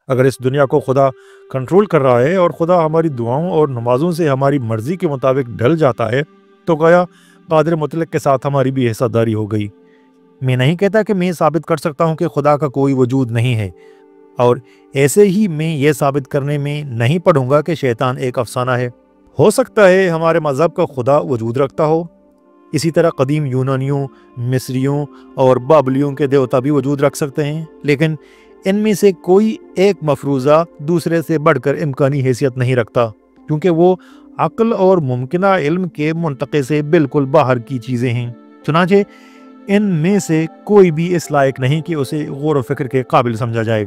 اگر اس دنیا کو خدا کنٹرول کر رہا ہے اور خدا ہماری دعاؤں اور نمازوں سے ہماری مرضی کے مطابق ڈھل جاتا ہے تو گویا قادر مطلق کے ساتھ ہماری بھی حصہ داری ہو گئی۔ میں نہیں کہتا کہ میں ثابت کر سکتا ہوں کہ خدا کا کوئی وجود نہیں ہے، اور ایسے ہی میں یہ ثابت کرنے میں نہیں پڑھوں گا کہ شیطان ایک افسانہ ہے۔ ہو سکتا ہے ہمارے مذہب کا خدا وجود رکھتا ہو، اسی طرح قدیم یونانیوں، مصریوں اور بابلیوں کے دیوتا بھی وجود رکھ سکتے ہیں، لیکن ان میں سے کوئی ایک مفروضہ دوسرے سے بڑھ کر امکانی حیثیت نہیں رکھتا، کیونکہ وہ عقل اور ممکنہ علم کے منطقے سے بالکل باہر کی چیزیں ہیں۔ چنانچہ ان میں سے کوئی بھی اس لائق نہیں کہ اسے غور و فکر کے قابل سمجھا جائے۔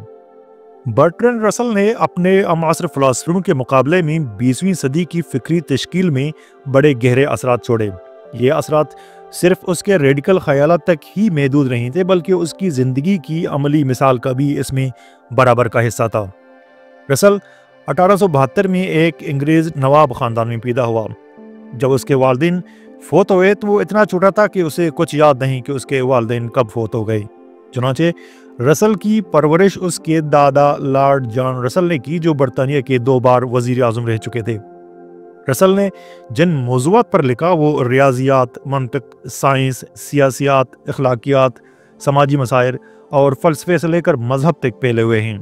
برٹرینڈ رسل نے اپنے معاصر فلاسفروں کے مقابلے میں 20ویں صدی کی فکری تشکیل میں بڑے گہرے اثرات چھوڑے۔ یہ اثرات صرف اس کے ریڈیکل خیالات تک ہی محدود نہیں تھے، بلکہ اس کی زندگی کی عملی مثال کا بھی اس میں برابر کا حصہ تھا۔ رسل 1872 میں ایک انگریز نواب خاندان میں پیدا ہوا۔ جب اس کے والدین فوت ہوئے تو وہ اتنا چھوٹا تھا کہ اسے کچھ یاد نہیں کہ اس کے والدین کب فوت ہو گئے۔ چنانچہ رسل کی پرورش اس کے دادا لارڈ جان رسل نے کی، جو برطانیہ کے 2 بار وزیر اعظم رہ چکے تھے۔ رسل نے جن موضوعات پر لکھا وہ ریاضیات، منطق، سائنس، سیاسیات، اخلاقیات، سماجی مسائل اور فلسفے سے لے کر مذہب تک پھیلے ہوئے ہیں۔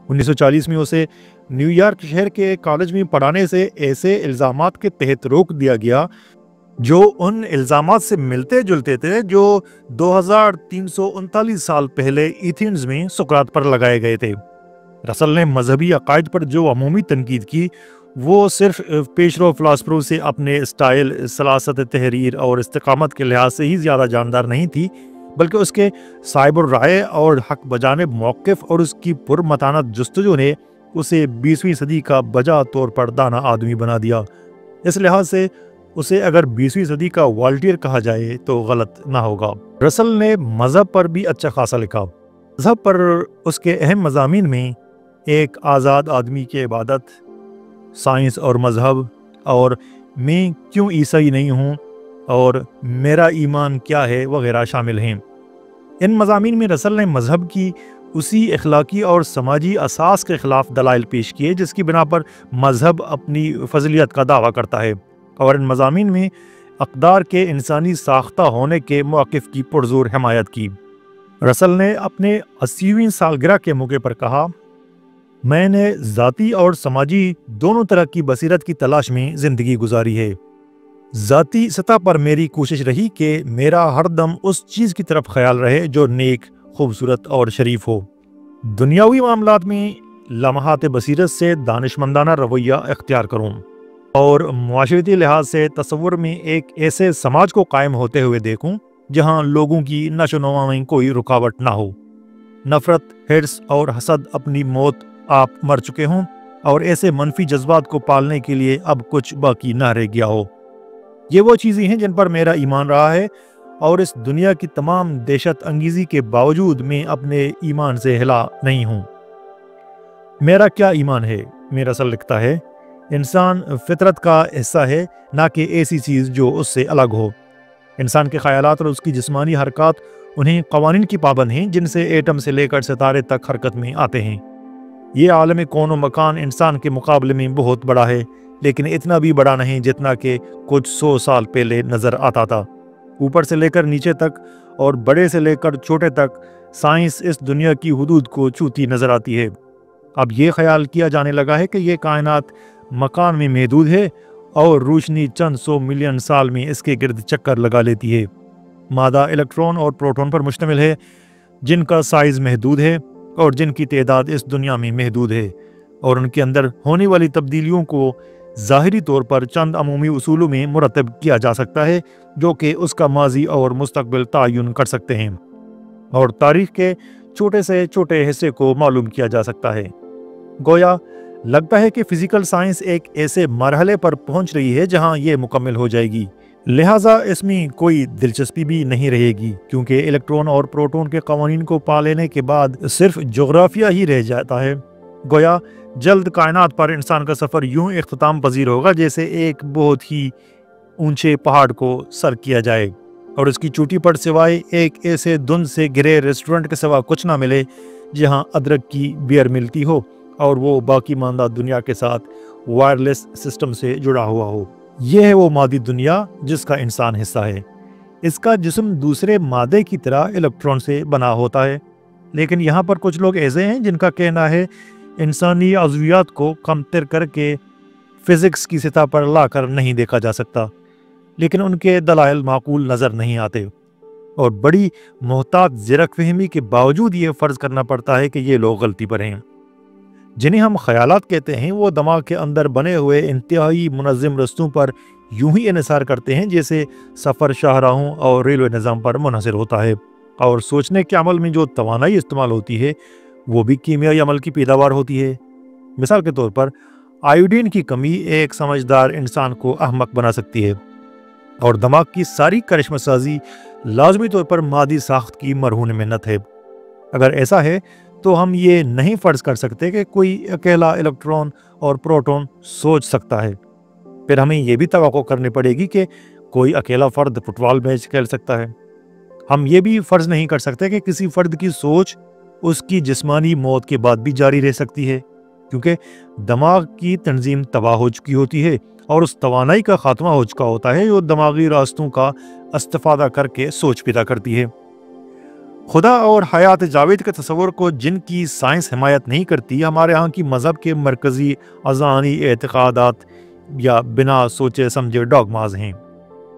1940 میں اسے نیو یارک شہر کے کالج میں پڑھانے سے ایسے الزامات کے تحت روک دیا گیا جو ان الزامات سے ملتے جلتے تھے جو 2339 سال پہلے ایتھنز میں سقراط پر لگائے گئے تھے۔ رسل نے مذہبی عقائد پر جو عمومی تنقید کی وہ صرف پیشرو فلاسفروں سے اپنے اسٹائل، سلاست تحریر اور استقامت کے لحاظ سے ہی زیادہ جاندار نہیں تھی، بلکہ اس کے صاحب الرائے اور حق بجانب موقف اور اس کی پرمتانت جستجو نے اسے 20ویں صدی کا بجا طور پر دانا آدمی بنا دیا۔ اس لحاظ سے اسے اگر 20ویں صدی کا والٹیر کہا جائے تو غلط نہ ہوگا۔ رسل نے مذہب پر بھی اچھا خاصا لکھا۔ مذہب پر اس کے اہم مضامین میں ایک آزاد آدمی کی عبادت، سائنس اور مذہب، اور میں کیوں عیسائی نہیں ہوں، اور میرا ایمان کیا ہے وغیرہ شامل ہیں۔ ان مضامین میں رسل نے مذہب کی اسی اخلاقی اور سماجی اساس کے خلاف دلائل پیش کیے جس کی بنا پر مذہب اپنی فضیلت کا دعویٰ کرتا ہے، اور ان مضامین میں اقدار کے انسانی ساختہ ہونے کے موقف کی پرزور حمایت کی۔ رسل نے اپنے 80ویں سالگرہ کے موقع پر کہا، میں نے ذاتی اور سماجی دونوں طرح کی بصیرت کی تلاش میں زندگی گزاری ہے۔ ذاتی سطح پر میری کوشش رہی کہ میرا ہر دم اس چیز کی طرف خیال رہے جو نیک، خوبصورت اور شریف ہو۔ دنیاوی معاملات میں لمحات بصیرت سے دانشمندانہ رویہ اختیار کروں، اور معاشرتی لحاظ سے تصور میں ایک ایسے سماج کو قائم ہوتے ہوئے دیکھوں جہاں لوگوں کی نشو و نما میں کوئی رکاوٹ نہ ہو۔ نفرت، حرص اور حسد اپنی موت آپ مر چکے ہوں، اور ایسے منفی جذبات کو پالنے کے لیے اب کچھ باقی نہ رہ گیا ہو۔ یہ وہ چیزیں ہیں جن پر میرا ایمان رہا ہے، اور اس دنیا کی تمام دہشت انگیزی کے باوجود میں اپنے ایمان سے ہلا نہیں ہوں۔ میرا کیا ایمان ہے؟ میرا رسل لکھتا ہے، انسان فطرت کا حصہ ہے، نہ کہ ایسی چیز جو اس سے الگ ہو۔ انسان کے خیالات اور اس کی جسمانی حرکات انہیں قوانین کی پابند ہیں جن سے ایٹم سے لے کر ستارے تک حرکت میں آتے ہیں۔ یہ عالم کون و مکان انسان کے مقابلے میں بہت بڑا ہے، لیکن اتنا بھی بڑا نہیں جتنا کہ کچھ 100 سال پہلے نظر آتا تھا۔ اوپر سے لے کر نیچے تک اور بڑے سے لے کر چھوٹے تک سائنس اس دنیا کی حدود کو چھوتی نظر آتی ہے۔ اب یہ خیال کیا جانے لگا ہے کہ یہ کائنات مکان میں محدود ہے اور روشنی چند 100 ملین سال میں اس کے گرد چکر لگا لیتی ہے۔ مادہ الیکٹرون اور پروٹون پر مشتمل ہے، جن کا سائز محدود ہے اور جن کی تعداد اس دنیا میں محدود ہے، اور ان کے اندر ہونے والی تبدیلیوں کو ظاہری طور پر چند عمومی اصولوں میں مرتب کیا جا سکتا ہے جو کہ اس کا ماضی اور مستقبل تعین کر سکتے ہیں، اور تاریخ کے چھوٹے سے چھوٹے حصے کو معلوم کیا جا سکتا ہے۔ گویا لگتا ہے کہ فزیکل سائنس ایک ایسے مرحلے پر پہنچ رہی ہے جہاں یہ مکمل ہو جائے گی، لہٰذا اس میں کوئی دلچسپی بھی نہیں رہے گی، کیونکہ الیکٹرون اور پروٹون کے قوانین کو پا لینے کے بعد صرف جغرافیہ ہی رہ جاتا ہے۔ گویا جلد کائنات پر انسان کا سفر یوں اختتام پذیر ہوگا جیسے ایک بہت ہی اونچے پہاڑ کو سر کیا جائے اور اس کی چوٹی پر سوائے ایک ایسے دھند سے گھرے ریسٹورنٹ کے سوا کچھ نہ ملے जहां अदरक की बियर मिलती हो और वो बाकी मानदा दुनिया के साथ वायरलेस सिस्टम से जुड़ा हुआ हो। यह है वो मादी दुनिया जिसका इंसान हिस्सा है। इसका जिस्म दूसरे मादे की तरह इलेक्ट्रॉन से बना होता है, लेकिन यहाँ पर कुछ लोग ऐसे हैं जिनका कहना है इंसानी अज़वियात को कमतर करके फिज़िक्स की सतह पर लाकर नहीं देखा जा सकता, लेकिन उनके दलाइल माकूल नज़र नहीं आते और बड़ी मोहतात ज़रक फहमी के बावजूद ये फ़र्ज़ करना पड़ता है कि ये लोग गलती पर हैं। जिन्हें हम ख़यालात कहते हैं वो दिमाग के अंदर बने हुए इंतहाई मुनज़्ज़म रस्तों पर यूं ही इन्हिसार करते हैं जैसे सफ़र शाहराहों और रेलवे निज़ाम पर मुनहसर होता है, और सोचने के अमल में जो तवानाई इस्तेमाल होती है वो भी कीमियाई अमल की पैदावार होती है। मिसाल के तौर पर आयोडीन की कमी एक समझदार इंसान को अहमक बना सकती है, और दिमाग की सारी करिश्मासाजी लाजमी तौर पर मादी साख्त की मरहून मिन्नत है। अगर ऐसा है तो हम ये नहीं फ़र्ज़ कर सकते कि कोई अकेला इलेक्ट्रॉन और प्रोटॉन सोच सकता है। फिर हमें ये भी तवक्को करनी पड़ेगी कि कोई अकेला फ़र्द फुटबॉल मैच खेल सकता है। हम ये भी फ़र्ज़ नहीं कर सकते कि किसी फ़र्द की सोच उसकी जिस्मानी मौत के बाद भी जारी रह सकती है, क्योंकि दिमाग की तंजीम तबाह हो चुकी होती है और उस तवानाई का ख़ात्मा हो चुका होता है जो दिमागी रास्तों का इस्तिफ़ादा करके सोच पैदा करती है। खुदा और हयात जावेद के तस्वुर को जिनकी साइंस हिमायत नहीं करती, हमारे यहाँ की मज़हब के मरकज़ी अज़ानी एतक़ादात या बिना सोचे समझे डॉगमाज हैं।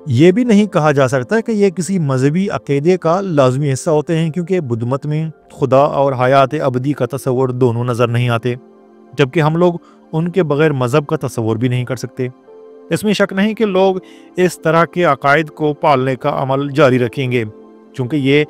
ये भी नहीं कहा जा सकता कि ये किसी मजहबी अक़ीदे का लाजमी हिस्सा होते हैं, क्योंकि बुद्ध मत में खुदा और हयात अबदी का तस्वुर दोनों नज़र नहीं आते, जबकि हम लोग उनके बगैर मज़हब का तस्वुर भी नहीं कर सकते। इसमें शक नहीं कि लोग इस तरह के अकायद को पालने का अमल जारी रखेंगे, चूँकि ये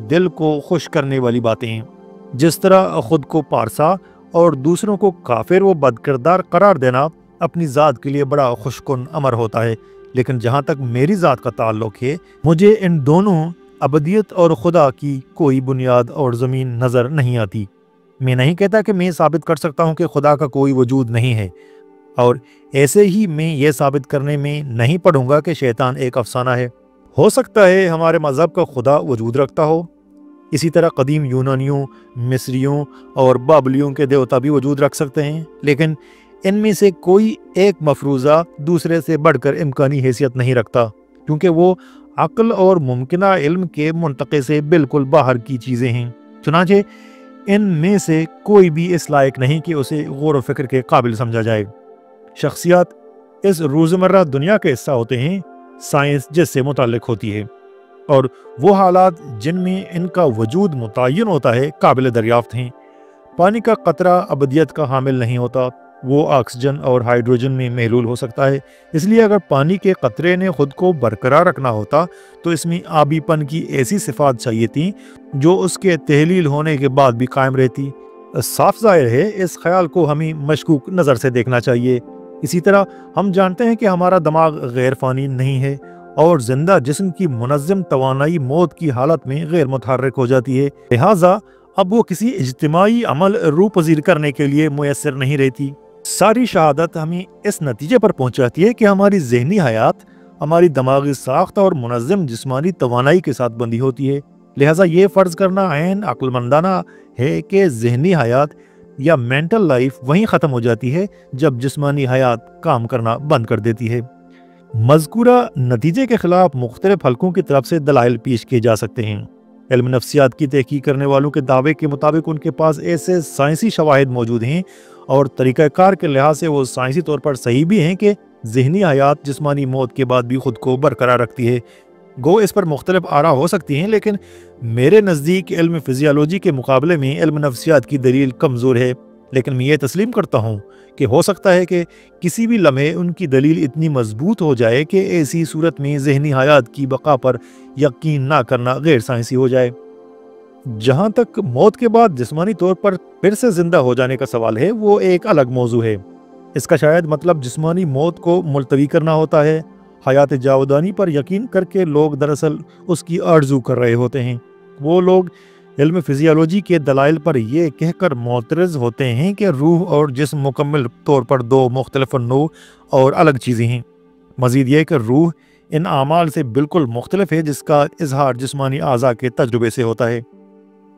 दिल को खुश करने वाली बातें हैं। जिस तरह ख़ुद को पारसा और दूसरों को काफिर व बदकिरदार करार देना अपनी ज़ात के लिए बड़ा खुशकुन अमर होता है, लेकिन जहाँ तक मेरी ज़ात का ताल्लुक़ है, मुझे इन दोनों अबदियत और खुदा की कोई बुनियाद और ज़मीन नज़र नहीं आती। मैं नहीं कहता कि मैं साबित कर सकता हूँ कि खुदा का कोई वजूद नहीं है, और ऐसे ही मैं ये साबित करने में नहीं पढ़ूंगा कि शैतान एक अफसाना है। हो सकता है हमारे मज़हब का खुदा वजूद रखता हो, इसी तरह कदीम यूनानियों, मिस्रियों और बाबलियों के देवता भी वजूद रख सकते हैं, लेकिन इनमें से कोई एक मफरूज़ा दूसरे से बढ़कर इम्कानी हैसियत नहीं रखता, क्योंकि वो अक्ल और मुमकिना इल्म के मुंतक़े से बिल्कुल बाहर की चीज़ें हैं। चुनांचे इनमें से कोई भी इस लायक नहीं कि उसे गौर व फिक्र के काबिल समझा जाए। शख्सियत इस रोज़मर्रा दुनिया के हिस्सा होते हैं साइंस जिससे मुताल्लिक़ होती है, और वो हालात जिनमें इनका वजूद मुतय्यन होता है काबिल दरियाफ्त हैं। पानी का कतरा अबदियत का हामिल नहीं होता, वो ऑक्सीजन और हाइड्रोजन में महलूल हो सकता है। इसलिए अगर पानी के कतरे ने खुद को बरकरार रखना होता तो इसमें आबीपन की ऐसी सिफात चाहिए थी जो उसके तहलील होने के बाद भी कायम रहती। साफ ज़ाहिर है इस ख्याल को हमें मशकूक नज़र से देखना चाहिए। इसी तरह हम जानते हैं कि हमारा दिमाग गैर फ़ानी नहीं है, और ज़िंदा जिस्म की मुनज़्ज़म तवानाई मौत की हालत में गैर मुतहर्रिक हो जाती है। लिहाजा अब वो किसी इज्तिमाई अमल रूपजीर करने के लिए मुयस्सर नहीं रहती। सारी शहादत हमें इस नतीजे पर पहुंचाती है कि हमारी ज़हनी हयात हमारी दिमागी साख्त और मुनज़्ज़म जिस्मानी तवानाई के साथ बंधी होती है। लिहाजा ये फ़र्ज़ करना ऐन अक्लमंदाना है कि ज़हनी हयात या मेंटल लाइफ वहीं ख़त्म हो जाती है जब जिस्मानी हयात काम करना बंद कर देती है। मज़कूरा नतीजे के ख़िलाफ़ मुख्तलिफ हलकों की तरफ से दलाइल पेश किए जा सकते हैं। इल्म नफ्सियात की तहकीक करने वालों के दावे के मुताबिक उनके पास ऐसे साइंसी शवाहिद मौजूद हैं और तरीक़ाकार के लिहाज से वो साइंसी तौर पर सही भी हैं कि ज़हनी हयात जिस्मानी मौत के बाद भी खुद को बरकरार रखती है। गो इस पर मुख्तलिफ आरा हो सकती हैं, लेकिन मेरे नज़दीक इल्म फ़िज़ियालॉजी के मुकाबले में इल्म नफ्सियात की दलील कमज़ोर है। लेकिन मैं ये तस्लीम करता हूँ कि हो सकता है कि किसी भी लम्हे उनकी दलील इतनी मजबूत हो जाए कि ऐसी सूरत में ज़हनी हयात की बका पर यकीन ना करना गैर साइंसी हो जाए। जहाँ तक मौत के बाद जिस्मानी तौर पर फिर से ज़िंदा हो जाने का सवाल है, वो एक अलग मौजू है। इसका शायद मतलब जिस्मानी मौत को मुलतवी करना होता है। हयात जावदानी पर यकीन करके लोग दरअसल उसकी आरज़ू कर रहे होते हैं। वो लोग इल्म फ़िज़ियालॉजी के दलाइल पर यह कहकर मोतरज़ होते हैं कि रूह और जिस्म मुकम्मल तौर पर दो मुख्तलिफ नौ और अलग चीज़ें हैं। मज़ीद ये कि रूह इन आमाल से बिल्कुल मुख्तलिफ है जिसका इजहार जिस्मानी आज़ा के तजुर्बे से होता है।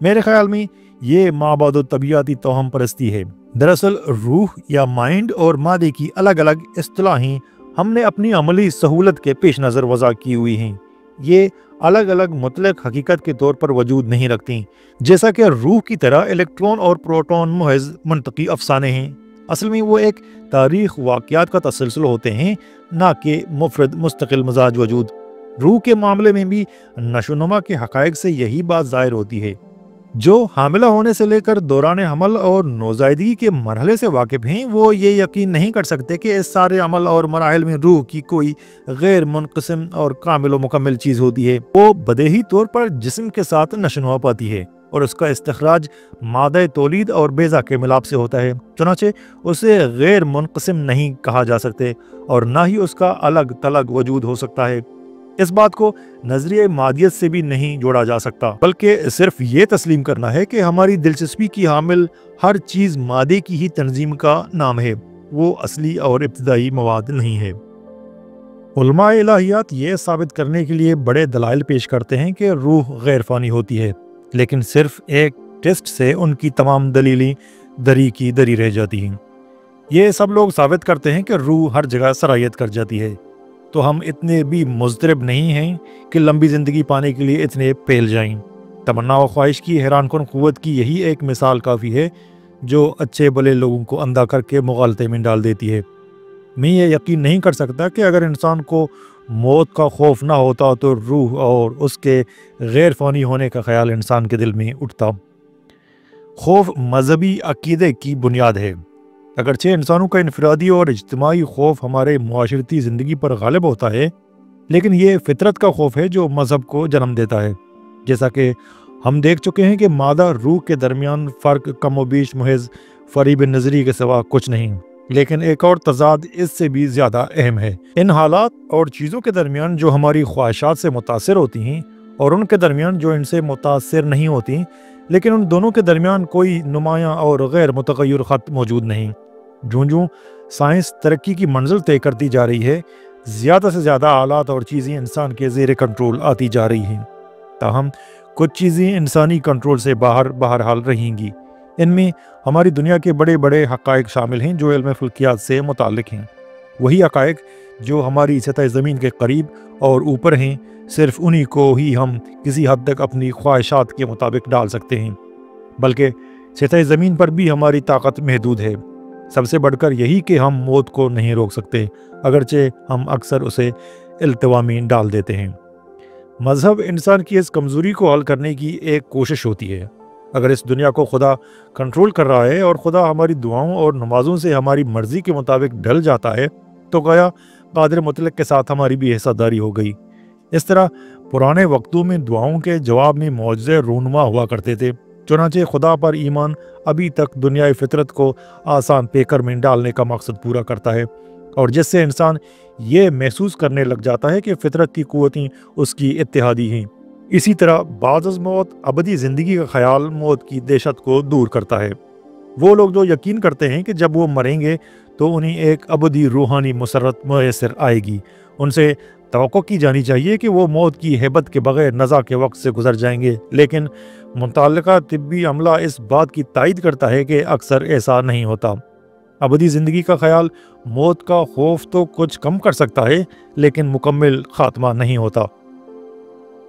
मेरे ख़्याल में یہ माबाद तबीयती तोहम परस्ती है। दरअसल रूह या माइंड और मादे की अलग अलग इस्तिलाहें हमने अपनी अमली सहूलत के पेश नज़र वज़ा की हुई हैं। ये अलग अलग मुतलक हकीकत के तौर पर वजूद नहीं रखती। जैसा कि रूह की तरह इलेक्ट्रॉन और प्रोटॉन महज मंतकी अफसाने हैं, असल में वो एक तारीख वाक़यात का तसलसल होते हैं, ना कि मुफरद मुस्तकिल मजाज वजूद। रूह के मामले में भी नशोनुमा के हक़ाइक़ से यही बात ज़ाहिर होती है। जो हामिला होने से लेकर दौरान हमल और नौज़ायदगी के मरहले से वाकिफ़ हैं, वो ये यकीन नहीं कर सकते कि इस सारे अमल और मराहिल में रूह की कोई गैर मुनक़सिम और कामिल व मुकम्मल चीज़ होती है। वो बदेही तौर पर जिस्म के साथ नशोनुमा पाती है और उसका इस्तिखराज मादे तौलीद और बेज़ा के मिलाप से होता है। चुनांचे उसे गैर मुनक़सिम नहीं कहा जा सकते और ना ही उसका अलग तलग वजूद हो सकता है। इस बात को नजरिए मादियत से भी नहीं जोड़ा जा सकता, बल्कि सिर्फ ये तस्लीम करना है कि हमारी दिलचस्पी की हामिल हर चीज़ मादे की ही तंजीम का नाम है, वो असली और इब्तदाई मवाद नहीं है। उलमाए इलाहियात ये साबित करने के लिए बड़े दलाइल पेश करते हैं कि रूह गैर फ़ानी होती है, लेकिन सिर्फ एक टेस्ट से उनकी तमाम दलीलें दरी की दरी रह जाती हैं। ये सब लोग साबित करते हैं कि रूह हर जगह सरायत कर जाती है, तो हम इतने भी मुज़तरब नहीं हैं कि लंबी ज़िंदगी पाने के लिए इतने पहल जाएं। तमन्ना व ख्वाहिश की हैरान कुन क़ुव्वत की यही एक मिसाल काफ़ी है जो अच्छे भले लोगों को अंधा करके मुग़ालते में डाल देती है। मैं ये यकीन नहीं कर सकता कि अगर इंसान को मौत का खौफ ना होता तो रूह और उसके गैर फ़ानी होने का ख्याल इंसान के दिल में उठता। खौफ मजहबी अकीदे की बुनियाद है। अगरचे इंसानों का इनफरादी और इज्तिमाई खौफ हमारे मुआशरती ज़िंदगी पर गालिब होता है, लेकिन ये फितरत का खौफ है जो मज़हब को जन्म देता है। जैसा कि हम देख चुके हैं कि मादा रूह के दरमियान फ़र्क कम व बीश महज फ़रीब नज़री के सिवा कुछ नहीं, लेकिन एक और तज़ाद इससे भी ज़्यादा अहम है। इन हालात और चीज़ों के दरमियान जो हमारी ख्वाहिशात से मुतासिर होती हैं और उनके दरमियान जो इनसे मुतासिर नहीं होती, लेकिन उन दोनों के दरमियान कोई नुमायाँ और गैर मुतग़य्यर ख़त मौजूद नहीं। जूँ साइंस तरक्की की मंजिल तय करती जा रही है, ज़्यादा से ज़्यादा आलात और चीज़ें इंसान के ज़ेर कंट्रोल आती जा रही हैं। ताहम कुछ चीज़ें इंसानी कंट्रोल से बहरहाल रहेंगी। इनमें हमारी दुनिया के बड़े बड़े हक़ाइक़ शामिल हैं जो इल्म फ़ल्कियात से मुताल्लिक़ हैं। वही हक़ाइक़ जो हमारी सतह ज़मीन के करीब और ऊपर हैं, सिर्फ उन्हीं को ही हम किसी हद तक अपनी ख्वाहिशात के मुताबिक डाल सकते हैं, बल्कि सतह ज़मीन पर भी हमारी ताकत महदूद है। सबसे बढ़कर यही कि हम मौत को नहीं रोक सकते, अगरचे हम अक्सर उसे इल्तिवा में डाल देते हैं। मज़हब इंसान की इस कमज़ोरी को हल करने की एक कोशिश होती है। अगर इस दुनिया को खुदा कंट्रोल कर रहा है और खुदा हमारी दुआओं और नमाज़ों से हमारी मर्ज़ी के मुताबिक ढल जाता है, तो गया कादिर मुतलक के साथ हमारी भी हिस्सादारी हो गई। इस तरह पुराने वक्तों में दुआओं के जवाब में मौजज़े रूनुमा हुआ करते थे। चुनांचे खुदा पर ईमान अभी तक दुनियाई फितरत को आसान पेकर में डालने का मकसद पूरा करता है, और जिससे इंसान ये महसूस करने लग जाता है कि फितरत की क़ुव्वतें उसकी इत्तेहादी हैं। इसी तरह बाज़ मौत अबदी ज़िंदगी का ख्याल मौत की दहशत को दूर करता है। वो लोग जो यकीन करते हैं कि जब वो मरेंगे तो उन्हें एक अबदी रूहानी मुसर्रत मैसर आएगी, उनसे तवक्को की जानी चाहिए कि वो मौत की हैबत के बगैर नज़ा के वक्त से गुजर जाएंगे। लेकिन मुतल्लिका तिब्बी अमला इस बात की तायद करता है कि अक्सर ऐसा नहीं होता। अबदी ज़िंदगी का ख्याल मौत का खौफ तो कुछ कम कर सकता है, लेकिन मुकम्मल खात्मा नहीं होता।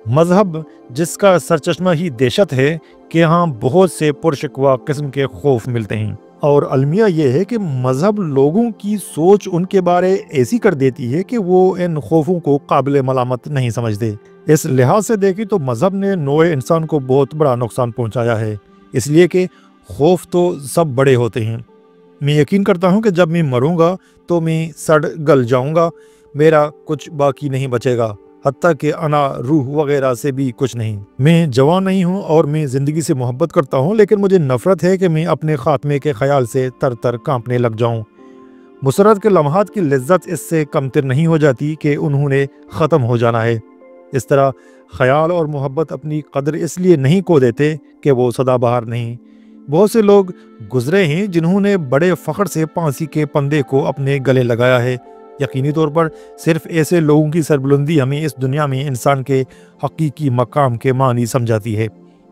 मज़हब जिसका सरचश्मा ही दहशत है कि यहाँ बहुत से पुरशकवा किस्म के खौफ मिलते हैं, और अलमिया ये है कि मज़हब लोगों की सोच उनके बारे ऐसी कर देती है कि वो इन खौफों को काबिल मलामत नहीं समझते। इस लिहाज से देखें तो मज़हब ने नोए इंसान को बहुत बड़ा नुकसान पहुँचाया है, इसलिए कि खौफ तो सब बड़े होते हैं। मैं यकीन करता हूँ कि जब मैं मरूँगा तो मैं सड़ गल जाऊँगा, मेरा कुछ बाकी नहीं बचेगा, हत्ता कि अना रूह वगैरह से भी कुछ नहीं। मैं जवान नहीं हूँ और मैं ज़िंदगी से मोहब्बत करता हूँ, लेकिन मुझे नफ़रत है कि मैं अपने ख़ात्मे के ख्याल से तर तर काँपने लग जाऊँ। मुसर्रत के लम्हात की लज्जत इससे कमतर नहीं हो जाती कि उन्होंने ख़त्म हो जाना है। इस तरह ख्याल और मोहब्बत अपनी कदर इसलिए नहीं खो देते कि वो सदाबहार नहीं। बहुत से लोग गुजरे हैं जिन्होंने बड़े फ़ख्र से फांसी के पंदे को अपने गले लगाया है। यकीनी तौर पर सिर्फ ऐसे लोगों की सरबुलंदी हमें इस दुनिया में इंसान के हकीकी मकाम के मानी समझाती है।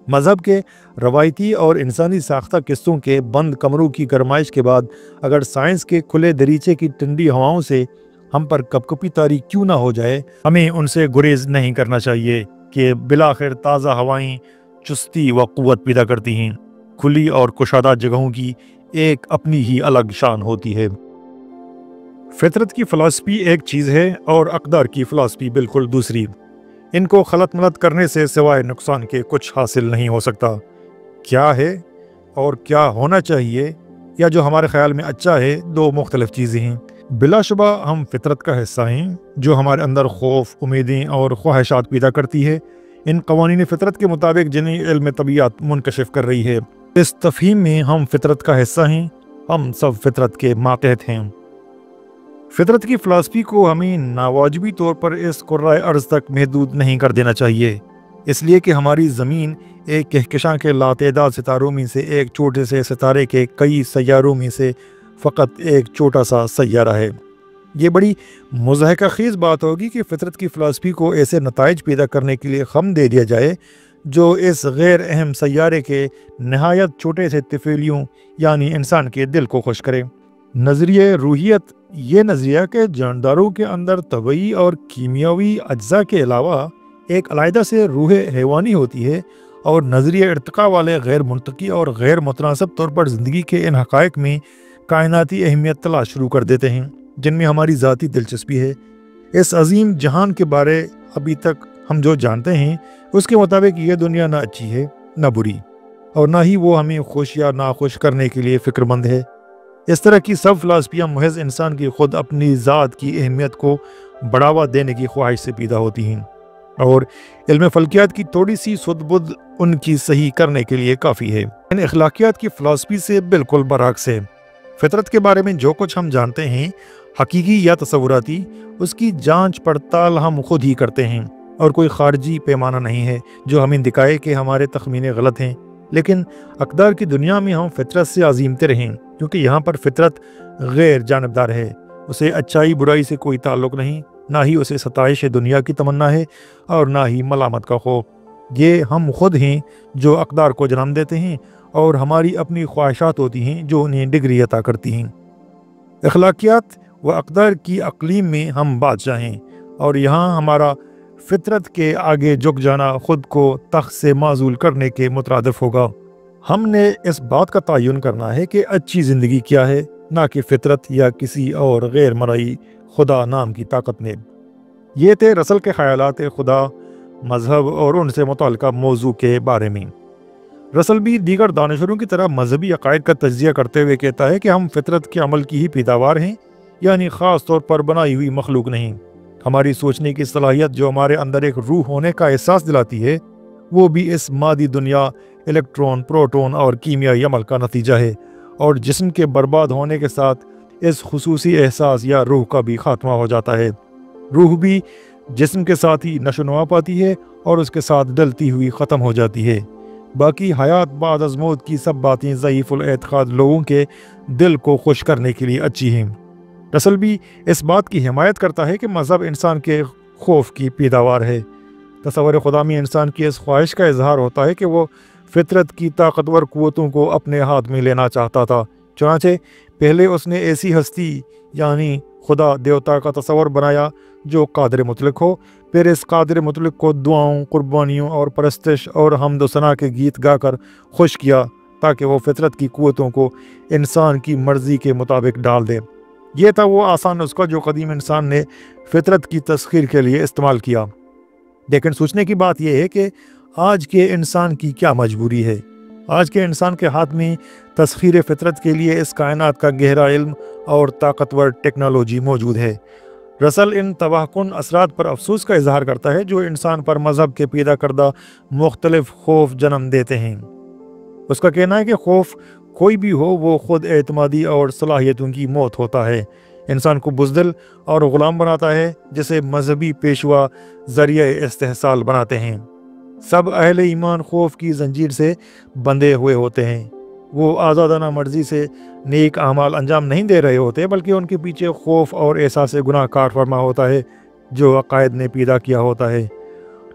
مذہب کے روایتی اور انسانی ساختہ قصوں کے بند کمروں کی گرمائش کے بعد اگر سائنس کے کھلے دریچے کی ٹھنڈی ہواؤں سے ہم پر کپکپی طاری کیوں نہ ہو جائے، ہمیں ان سے گریز نہیں کرنا چاہیے کہ بالآخر تازہ ہوائیں چستی و قوت پیدا کرتی ہیں۔ کھلی اور کشادہ جگہوں کی ایک اپنی ہی الگ شان ہوتی ہے۔ فطرت کی فلسفی ایک چیز ہے اور اقدار کی فلسفی بالکل دوسری۔ ان کو خلط ملط کرنے سے سوائے نقصان کے کچھ حاصل نہیں ہو سکتا۔ کیا ہے اور کیا ہونا چاہیے یا جو ہمارے خیال میں اچھا ہے، دو مختلف چیزیں ہیں۔ بلا شبہ ہم فطرت کا حصہ ہیں جو ہمارے اندر خوف، امیدیں اور خواہشات پیدا کرتی ہے۔ ان قوانین فطرت کے مطابق جنہیں علم طبیعت منکشف کر رہی ہے، اس تفہیم میں ہم فطرت کا حصہ ہیں، ہم سب فطرت کے ماتحت ہیں۔ فطرت کی فلسفی کو ہمیں ناواجبی طور پر اس کرۂ ارض تک محدود نہیں کر دینا چاہیے، اس لیے کہ ہماری زمین ایک کہکشاں کے لاتعداد ستاروں میں سے ایک چھوٹے سے ستارے کے کئی سیاروں میں سے فقط ایک چھوٹا سا سیارہ ہے۔ یہ بڑی مضحکہ خیز بات ہوگی کہ فطرت کی فلسفی کو ایسے نتائج پیدا کرنے کے لیے خم دے دیا جائے جو اس غیر اہم سیارے کے نہایت چھوٹے سے طفیلیوں یعنی انسان کے دل کو خوش کرے۔ نظریہ روحیت یہ نظریہ کہ جانداروں کے اندر طبعی اور کیمیاوی اجزاء کے علاوہ ایک علیحدہ سے روح حیوانی ہوتی ہے، اور نظریہ ارتقاء والے غیر منطقی اور غیر متناسب طور پر زندگی کے ان حقائق میں کائناتی اہمیت تلاش شروع کر دیتے ہیں جن میں ہماری ذاتی دلچسپی ہے۔ اس عظیم جہان کے بارے ابھی تک ہم جو جانتے ہیں اس کے مطابق یہ دنیا نہ اچھی ہے نہ بری، اور نہ ہی وہ ہمیں خوش یا ناخوش کرنے کے لیے فکر مند ہے۔ اس طرح کی سب فلسفیاں محض انسان کی خود اپنی ذات کی اہمیت کو بڑھاوا دینے کی خواہش سے پیدا ہوتی ہیں، اور علم فلکیات کی تھوڑی سی سدھ بدھ ان کی صحیح کرنے کے لیے کافی ہے۔ ان اخلاقیات کی فلسفی سے بالکل برعکس ہے۔ فطرت کے بارے میں جو کچھ ہم جانتے ہیں، حقیقی یا تصوراتی، اس کی جانچ پڑتال ہم خود ہی کرتے ہیں، اور کوئی خارجی پیمانہ نہیں ہے جو ہمیں دکھائے کہ ہمارے تخمینے غلط ہیں۔ لیکن اقدار کی دنیا میں ہم فطرت سے عظیم تر ہیں، کیونکہ یہاں پر فطرت غیر جانبدار ہے۔ اسے اچھائی برائی سے کوئی تعلق نہیں، نہ ہی اسے ستائش دنیا کی تمنا ہے اور نہ ہی ملامت کا خوف۔ یہ ہم خود ہیں جو اقدار کو جنم دیتے ہیں، اور ہماری اپنی خواہشات ہوتی ہیں جو انہیں ڈگری عطا کرتی ہیں۔ اخلاقیات و اقدار کی اقلیم میں ہم بادشاہ ہیں، اور یہاں ہمارا فطرت کے آگے جھک جانا خود کو تخت سے معزول کرنے کے مترادف ہوگا۔ ہم نے اس بات کا تعین کرنا ہے کہ اچھی زندگی کیا ہے، نہ کہ فطرت یا کسی اور غیر مرئی خدا نام کی طاقت نے۔ یہ تھے رسل کے خیالات خدا، مذہب اور ان سے متعلقہ موضوع کے بارے میں۔ رسل بھی دیگر دانشوروں کی طرح مذہبی عقائد کا تجزیہ کرتے ہوئے کہتا ہے کہ ہم فطرت کے عمل کی ہی پیداوار ہیں، یعنی خاص طور پر بنائی ہوئی مخلوق نہیں۔ ہماری سوچنے کی صلاحیت جو ہمارے اندر ایک روح ہونے کا احساس دلاتی ہے، وہ بھی اس مادی دنیا، الیکٹرون، پروٹون اور کیمیائی عمل کا نتیجہ ہے، اور جسم کے برباد ہونے کے ساتھ اس خصوصی احساس یا روح کا بھی خاتمہ ہو جاتا ہے۔ روح بھی جسم کے ساتھ ہی نشو و نما پاتی ہے اور اس کے ساتھ ڈلتی ہوئی ختم ہو جاتی ہے۔ باقی حیات بعد از موت کی سب باتیں ضعیف الاعتقاد لوگوں کے دل کو خوش کرنے کے لیے اچھی ہیں۔ رسل بھی اس بات کی حمایت کرتا ہے کہ مذہب انسان کے خوف کی پیداوار ہے۔ تصور خدا میں انسان کی اس خواہش کا اظہار ہوتا ہے کہ وہ فطرت کی طاقتور قوتوں کو اپنے ہاتھ میں لینا چاہتا تھا۔ چنانچہ پہلے اس نے ایسی ہستی یعنی خدا دیوتا کا تصور بنایا جو قادر مطلق ہو، پھر اس قادر مطلق کو دعاؤں، قربانیوں اور پرستش اور حمد و ثنا کے گیت گا کر خوش کیا تاکہ وہ فطرت کی قوتوں کو انسان کی مرضی کے مطابق ڈال دے۔ یہ تھا وہ آسان نسخہ جو قدیم انسان نے فطرت کی تسخیر کے لیے استعمال کیا۔ لیکن سوچنے کی بات یہ ہے کہ آج کے انسان کی کیا مجبوری ہے؟ آج کے انسان کے ہاتھ میں تسخیر فطرت کے لیے اس کائنات کا گہرا علم اور طاقتور ٹیکنالوجی موجود ہے۔ رسل ان تباہ کن اثرات پر افسوس کا اظہار کرتا ہے جو انسان پر مذہب کے پیدا کردہ مختلف خوف جنم دیتے ہیں۔ اس کا کہنا ہے کہ خوف کوئی بھی ہو، وہ خود اعتمادی اور صلاحیتوں کی موت ہوتا ہے، انسان کو بزدل اور غلام بناتا ہے، جسے مذہبی پیشوا ذریعہ استحصال بناتے ہیں۔ سب اہل ایمان خوف کی زنجیر سے بندھے ہوئے ہوتے ہیں۔ وہ آزادانہ مرضی سے نیک اعمال انجام نہیں دے رہے ہوتے، بلکہ ان کے پیچھے خوف اور احساس گناہ کار فرما ہوتا ہے جو عقائد نے پیدا کیا ہوتا ہے۔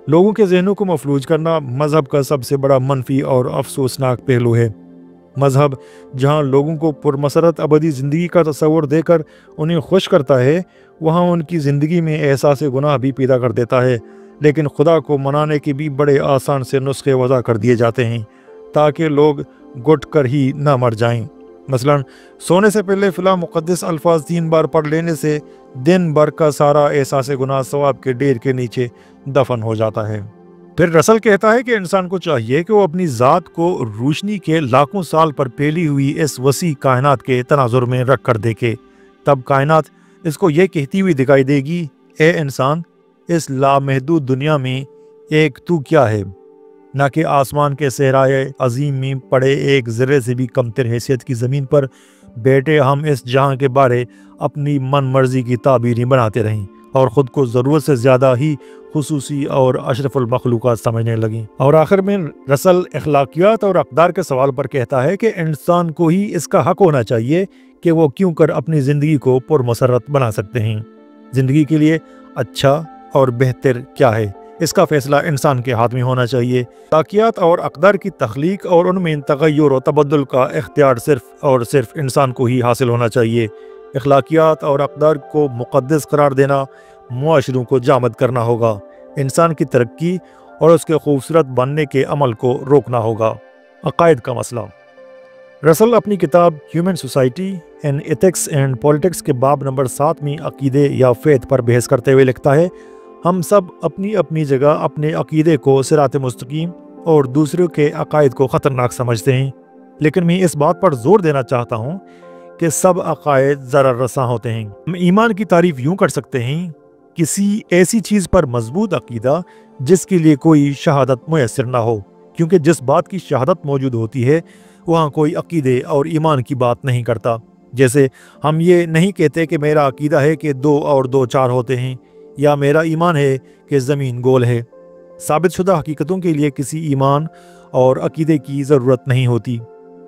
लोगों के जहनों को मफलूज करना मज़हब का सबसे बड़ा मनफी और अफसोसनाक पहलू है। मज़हब जहाँ लोगों को पुरमसरत अबदी ज़िंदगी का तस्वुर देकर उन्हें खुश करता है, वहाँ उनकी ज़िंदगी में एहसास गुनाह भी पैदा कर देता है। लेकिन खुदा को मनाने के भी बड़े आसान से नुस्खे वज़ा कर दिए जाते हैं ताकि लोग घुट कर ही ना मर जाएं। मसलन सोने से पहले फ़िलहाल मुक़द्दस अल्फाज 3 बार पढ़ लेने से दिन भर का सारा एहसास गुनाह सवाब के ढेर के नीचे दफन हो जाता है। फिर रसल कहता है कि इंसान को चाहिए कि वो अपनी ज़ात को रोशनी के लाखों साल पर फैली हुई इस वसी कायनात के तनाजुर में रख कर देखे। तब कायनात इसको ये कहती हुई दिखाई देगी, ए इंसान, इस लामहदूद दुनिया में एक तू क्या है, ना कि आसमान के सहराए अजीम में पड़े एक ज़र्रे से भी कमतर हैसियत की ज़मीन पर बैठे हम इस जहाँ के बारे अपनी मन मर्जी की ताबीरें बनाते रहें और ख़ुद को ज़रूरत से ज़्यादा ही खुसूसी और अशरफुल मखलूक़ात समझने लगें। और आखिर में रसल अखलाकियात और अक़दार के सवाल पर कहता है कि इंसान को ही इसका हक़ होना चाहिए कि वो क्यों कर अपनी ज़िंदगी को पुरमसरत बना सकते हैं। ज़िंदगी के लिए अच्छा और बेहतर क्या है, इसका फ़ैसला इंसान के हाथ में होना चाहिए। अखलाकियात और अक़दार की तख्लीक और उनमें तग़य्युर और तबद्दुल का इख्तियार सिर्फ़ और सिर्फ इंसान को ही हासिल होना चाहिए। अखलाकियात और अक़दार को मुक़द्दस करार देना मुआशरों को जामद करना होगा। इंसान की तरक्की और उसके खूबसूरत बनने के अमल को रोकना होगा। अक़ायद का मसला। रसल अपनी किताब human society and ethics and politics के बाब नंबर 7 में अक़ीदे या फ़ैथ पर बहस करते हुए लिखता है, हम सब अपनी अपनी जगह अपने अक़ीदे को सिरात मुस्तकीम और दूसरों के अक़ायद को ख़तरनाक समझते हैं, लेकिन मैं इस बात पर ज़ोर देना चाहता हूँ कि सब अक़ायद ज़रर रसां होते हैं। हम ईमान की तारीफ़ यूँ कर सकते हैं, किसी ऐसी चीज़ पर मजबूत अक़ीदा जिसके लिए कोई शहादत मुयस्सर ना हो, क्योंकि जिस बात की शहादत मौजूद होती है वहाँ कोई अक़ीदे और ईमान की बात नहीं करता। जैसे हम ये नहीं कहते कि मेरा अक़ीदा है कि 2 और 2 4 होते हैं, या मेरा ईमान है कि ज़मीन गोल है। साबित शुदा हकीकतों के लिए किसी ईमान और अक़ीदे की ज़रूरत नहीं होती।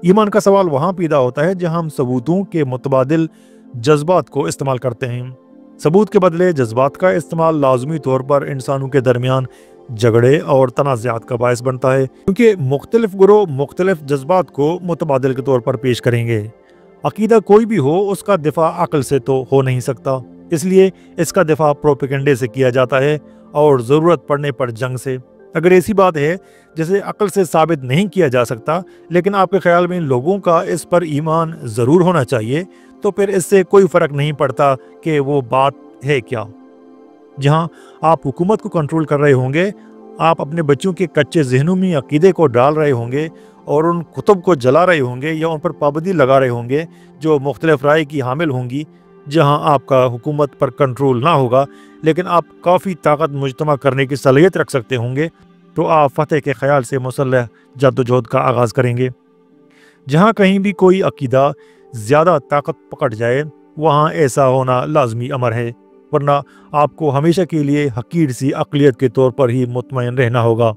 ईमान का सवाल वहाँ पैदा होता है जहाँ हम सबूतों के मुतबादिल जज्बात को इस्तेमाल करते हैं। सबूत के बदले जज्बात का इस्तेमाल लाजमी तौर पर इंसानों के दरमियान झगड़े और तनाज़ात का बायस बनता है, क्योंकि मुख्तलिफ गुरोह मुख्तलिफ जज्बात को मुतबादिल के तौर पर पेश करेंगे। अक़ीदा कोई भी हो, उसका दिफा अक़ल से तो हो नहीं सकता, इसलिए इसका दिफा प्रोपेगेंडे से किया जाता है और ज़रूरत पड़ने पर जंग से। अगर ऐसी बात है जिसे अक़ल से साबित नहीं किया जा सकता, लेकिन आपके ख्याल में लोगों का इस पर ईमान ज़रूर होना चाहिए, तो फिर इससे कोई फ़र्क नहीं पड़ता कि वो बात है क्या। जहाँ आप हुकूमत को कंट्रोल कर रहे होंगे, आप अपने बच्चों के कच्चे जहनों में अक़ीदे को डाल रहे होंगे और उन कुतुब को जला रहे होंगे या उन पर पाबंदी लगा रहे होंगे जो मुख्तलिफ राय की हामिल होंगी। जहाँ आपका हुकूमत पर कंट्रोल ना होगा, लेकिन आप काफ़ी ताकत मुजतमा करने की सलाहियत रख सकते होंगे, तो आप फ़तेह के ख्याल से मुसल्लह जद्दोजहद का आगाज़ करेंगे। जहाँ कहीं भी कोई अक़ीदा ज़्यादा ताकत पकड़ जाए, वहाँ ऐसा होना लाजमी अमर है, वरना आपको हमेशा के लिए हकीर सी अक़लियत के तौर पर ही मुतमईन रहना होगा।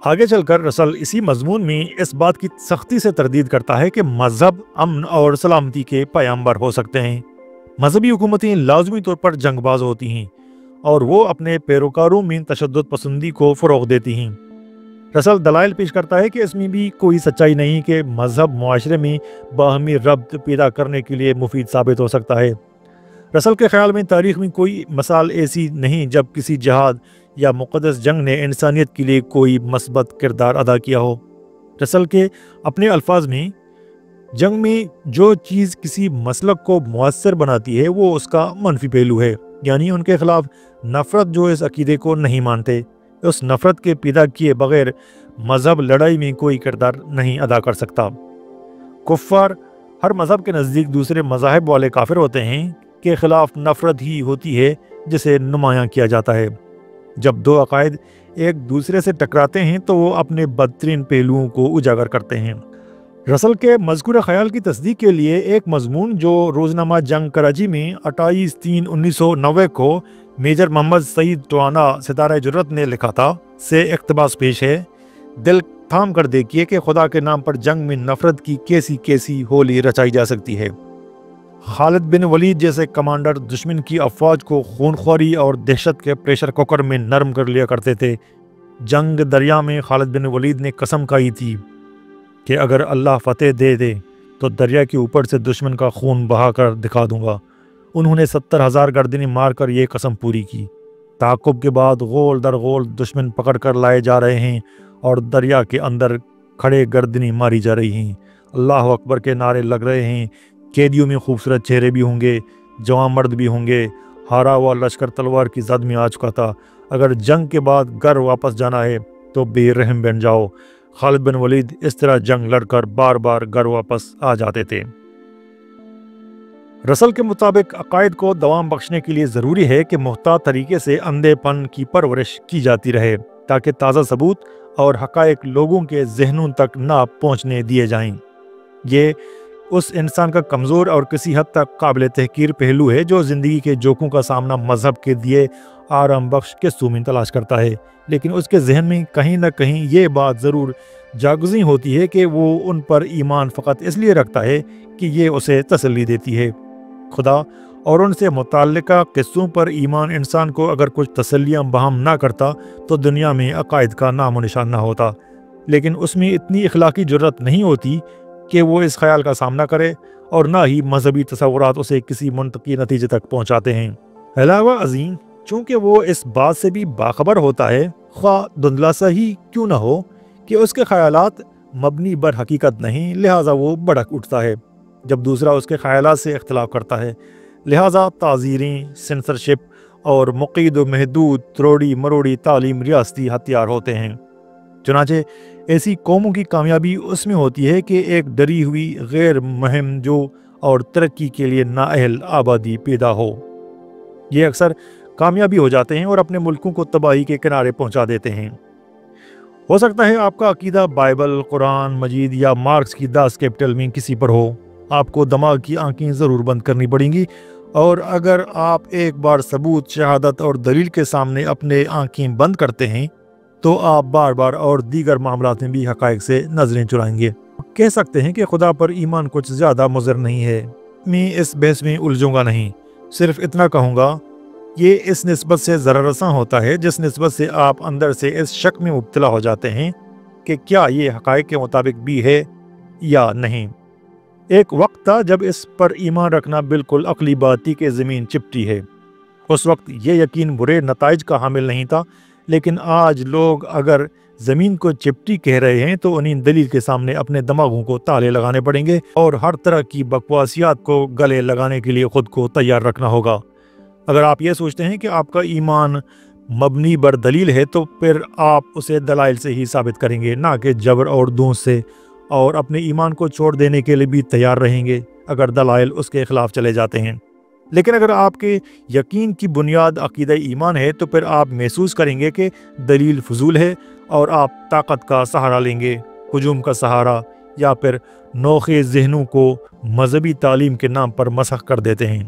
आगे चलकर रसल इसी मजमून में इस बात की सख्ती से तरदीद करता है कि मज़हब अमन और सलामती के पैगंबर हो सकते हैं। मजहबी हुकूमतें लाजमी तौर पर जंगबाज होती हैं और वो अपने पैरोकारों में तशद्दुद पसंदी को फ़रोग़ देती हैं। रसल दलाइल पेश करता है कि इसमें भी कोई सच्चाई नहीं कि मज़हब मुआशरे में बाहमी रब्त पैदा करने के लिए मुफीद साबित हो सकता है। रसल के ख्याल में तारीख़ में कोई मिसाल ऐसी नहीं जब किसी जहाद या मुक़द्दस जंग ने इंसानियत के लिए कोई मस्बत किरदार अदा किया हो। रसल के अपने अल्फाज में, जंग में जो चीज़ किसी मसलक को मुअस्सर बनाती है वो उसका मनफी पहलू है, यानी उनके ख़िलाफ़ नफ़रत जो इस अक़ीदे को नहीं मानते। उस नफ़रत के पैदा किए बग़ैर मज़हब लड़ाई में कोई किरदार नहीं अदा कर सकता। कुफ़ार हर मज़हब के नज़दीक दूसरे मज़ाहिब वाले काफिर होते हैं के ख़िलाफ़ नफ़रत ही होती है जिसे नुमायाँ किया जाता है। जब दो अक़ायद एक दूसरे से टकराते हैं तो वो अपने बदतरीन पहलुओं को उजागर करते हैं। रसल के मज़कूरा ख़याल की तस्दीक के लिए एक मज़मून जो रोज़नामा जंग कराची में 28/3/1990 को मेजर मोहम्मद सईद टवाना सितारा जुर्रत ने लिखा था से इक़्तिबास पेश है। दिल थाम कर देखिए कि खुदा के नाम पर जंग में नफ़रत की कैसी कैसी होली रचाई जा सकती है। خالد بن ولید جیسے کمانڈر دشمن کی افواج کو خونخواری اور دہشت کے پریشر کوکر میں نرم کر لیا کرتے تھے۔ جنگ دریا میں خالد بن ولید نے قسم کھائی تھی کہ اگر اللہ فتح دے دے تو دریا کے اوپر سے دشمن کا خون بہا کر دکھا دوں گا۔ انہوں نے 70,000 گردنیں مار کر یہ قسم پوری کی۔ تعاقب کے بعد غول در غول دشمن پکڑ کر لائے جا رہے ہیں اور دریا کے اندر کھڑے گردنیں ماری جا رہی ہیں۔ اللہ اکبر کے نعرے لگ رہے ہیں۔ قیدیوں میں خوبصورت چہرے بھی ہوں گے، جوان مرد بھی ہوں گے۔ ہارا ہوا لشکر تلوار کی زد میں آ چکا تھا۔ اگر جنگ کے بعد گھر واپس جانا ہے تو بے رحم بن جاؤ۔ خالد بن ولید اس طرح جنگ لڑ کر بار بار گھر واپس آ جاتے تھے۔ رسل کے مطابق عقائد کو دوام بخشنے کے لیے ضروری ہے کہ محتاط طریقے سے اندھے پن کی پرورش کی جاتی رہے تاکہ تازہ ثبوت اور حقائق لوگوں کے ذہنوں تک نہ پہنچنے دیے جائیں۔ یہ اس انسان کا کمزور اور کسی حد تک قابل تحقیر پہلو ہے جو زندگی کے جوکوں کا سامنا مذہب کے دیے آرام بخش قصوں میں تلاش کرتا ہے، لیکن اس کے ذہن میں کہیں نہ کہیں یہ بات ضرور جاگزیں ہوتی ہے کہ وہ ان پر ایمان فقط اس لیے رکھتا ہے کہ یہ اسے تسلی دیتی ہے۔ خدا اور ان سے متعلقہ قصوں پر ایمان انسان کو اگر کچھ تسلیاں بہم نہ کرتا تو دنیا میں عقائد کا نام و نشان نہ ہوتا، لیکن اس میں اتنی اخلاقی جرت نہیں ہوتی کہ وہ اس خیال کا سامنا کرے، اور نہ ہی مذہبی تصورات اسے کسی منطقی نتیجے تک پہنچاتے ہیں۔ علاوہ ازیں چونکہ وہ اس بات سے بھی باخبر ہوتا ہے، خواہ دھندلا سا ہی کیوں نہ ہو، کہ اس کے خیالات مبنی بر حقیقت نہیں، لہٰذا وہ بھڑک اٹھتا ہے جب دوسرا اس کے خیالات سے اختلاف کرتا ہے۔ لہٰذا تعزیریں، سینسرشپ اور مقید و محدود تروڑی مروڑی تعلیم ریاستی ہتھیار ہوتے ہیں۔ چنانچہ ایسی قوموں کی کامیابی اس میں ہوتی ہے کہ ایک ڈری ہوئی غیر مہم جو اور ترقی کے لیے نااہل آبادی پیدا ہو۔ یہ اکثر کامیابی ہو جاتے ہیں اور اپنے ملکوں کو تباہی کے کنارے پہنچا دیتے ہیں۔ ہو سکتا ہے آپ کا عقیدہ بائبل، قرآن مجید یا مارکس کی داس کیپٹل میں کسی پر ہو۔ آپ کو دماغ کی آنکھیں ضرور بند کرنی پڑیں گی، اور اگر آپ ایک بار ثبوت، شہادت اور دلیل کے سامنے اپنے آنکھیں بند کرتے ہیں تو آپ بار بار اور دیگر معاملات میں بھی حقائق سے نظریں چرائیں گے۔ کہہ سکتے ہیں کہ خدا پر ایمان کچھ زیادہ مضر نہیں ہے۔ میں اس بحث میں الجھوں گا نہیں، صرف اتنا کہوں گا یہ اس نسبت سے ضرر رساں ہوتا ہے جس نسبت سے آپ اندر سے اس شک میں مبتلا ہو جاتے ہیں کہ کیا یہ حقائق کے مطابق بھی ہے یا نہیں۔ ایک وقت تھا جب اس پر ایمان رکھنا بالکل عقلی بات تھی کہ زمین چپٹی ہے۔ اس وقت یہ یقین برے نتائج کا حامل نہیں تھا، لیکن آج لوگ اگر زمین کو چپٹی کہہ رہے ہیں تو انہیں دلیل کے سامنے اپنے دماغوں کو تالے لگانے پڑیں گے اور ہر طرح کی بکواسیات کو گلے لگانے کے لیے خود کو تیار رکھنا ہوگا۔ اگر آپ یہ سوچتے ہیں کہ آپ کا ایمان مبنی بر دلیل ہے تو پھر آپ اسے دلائل سے ہی ثابت کریں گے، نہ کہ جبر اور دھونس سے، اور اپنے ایمان کو چھوڑ دینے کے لیے بھی تیار رہیں گے اگر دلائل اس کے خلاف چلے جاتے ہیں۔ لیکن اگر آپ کے یقین کی بنیاد عقیدہ ایمان ہے تو پھر آپ محسوس کریں گے کہ دلیل فضول ہے اور آپ طاقت کا سہارا لیں گے، ہجوم کا سہارا، یا پھر نوخے ذہنوں کو مذہبی تعلیم کے نام پر مسخ کر دیتے ہیں۔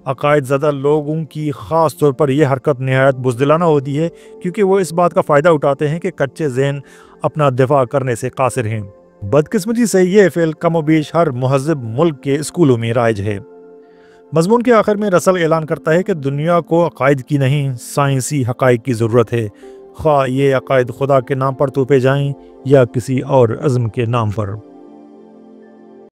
عقائد زدہ لوگوں کی خاص طور پر یہ حرکت نہایت بزدلانہ ہوتی ہے کیونکہ وہ اس بات کا فائدہ اٹھاتے ہیں کہ کچے ذہن اپنا دفاع کرنے سے قاصر ہیں۔ بدقسمتی سے یہ فعل کم و بیش ہر مہذب ملک کے اسکولوں میں رائج ہے۔ مضمون کے آخر میں رسل اعلان کرتا ہے کہ دنیا کو عقائد کی نہیں، سائنسی حقائق کی ضرورت ہے، خواہ یہ عقائد خدا کے نام پر توپے جائیں یا کسی اور عزم کے نام پر۔